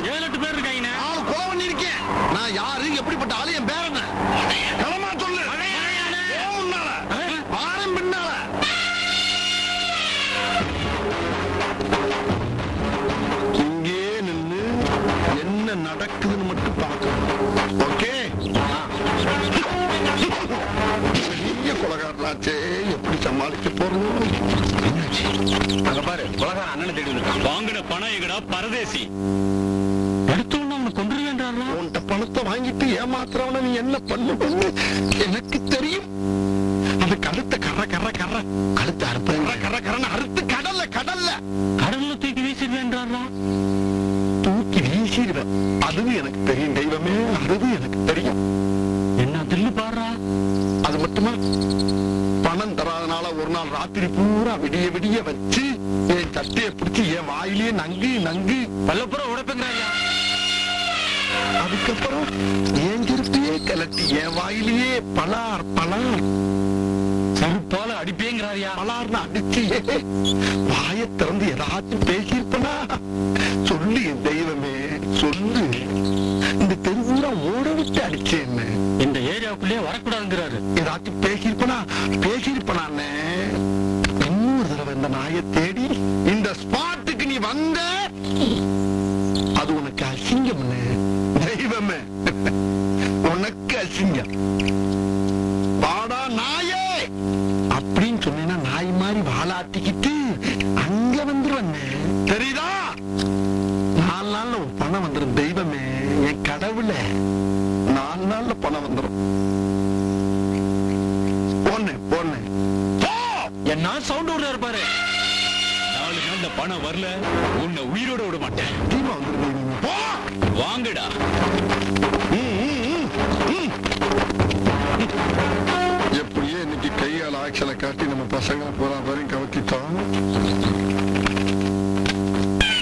சொல்லு. 7-8 பேர் இருக்காங்க. ஆளு கொலை பண்ணி இருக்கேன். நான் யாரு, எப்படிப்பட்ட ஆளு, என் பேர் என்ன? களமா சொல்லு. முன்னால பாரம் பின்னால. இங்கே நின்னு என்ன நடக்குதுன்னு மட்டும் பார்க்கணும். ஓகே? பெரிய கொலைகாரனாச்சே, எப்படி சமாளிக்க போறோம்? அங்க பாரு, கொலைகாரன் அண்ணனை தேடி இருக்கான். வாங்கின பணம் எங்கடா பரதேசி? எடுத்தோன்னு அவனை கொண்டுருவேன்றாரா? உன்கிட்ட பணத்தை வாங்கிட்டு ஏமாத்துறவன நீ என்ன பண்ணுவேன்னு எனக்கு தெரியும். அது கழுத்த கர கர கர கழுத்து அறுப்பு கர கரன்னு அறுத்து கடல்ல கடல்ல கடல்ல தூக்கி வீசிடுவேன்றாரா? தூக்கி வீசிடுவேன். அதுவும் எனக்கு தெரியும் தெய்வமே, அதுவும் எனக்கு தெரியும். என்ன தில்லு பாடுறா? அது மட்டுமா, பணம் தராதனால ஒரு நாள் ராத்திரி பூரா விடிய விடிய வச்சு என் சட்டையை பிடிச்சி என் வாயிலேயே நங்கு நங்கு பல்லப்புறம் உடைப்புங்கிறாயா? அதுக்கப்புறம் என் செருப்பையே கலட்டி என் வாயிலேயே பலார் பலார் செருப்பால அடிப்பேங்கிறாரியா? பலார்னு அடிச்சு வாயை திறந்து ஏதாச்சும் பேசியிருப்பனா? சொல்லு என் தெய்வமே, சொல்லு. இந்த தெருவூரா ஓட விட்டு அடிச்சேன்னு இந்த ஏரியாவுக்குள்ளே வரக்கூடாதுங்கிறாரு. ஏதாச்சும் பேசியிருப்பனான்னு இன்னொரு தடவை இந்த நாயை தேடி இந்த ஸ்பாட்டுக்கு நீ வந்த, அது உனக்கு அசிங்கம் தெய்வமே, உனக்கு அசிங்கம். வாடா நாயே அப்படின்னு சொன்னா நாய் மாதிரி வாழாட்டிக்கிட்டு அங்க வந்துருவண்ண, தெரியுதா? 4 நாள்ல ஒரு பணம் வந்துடும் தெய்வமே, என் கடவுள 4 நாள்ல பணம் வந்துடும். பொண்ணு பொண்ணு என்ன சவுண்ட் விடுறாரு பாரு. 4 நாள்ல பணம் வரல, உன்னை உயிரோட விட மாட்டேன். தீமா வந்துடும். வாங்கடா. எப்படியே இன்னைக்கு கையால் ஆக்சலை காட்டி நம்ம பசங்களை பூரா வரையும் கவர்த்திட்டோம்.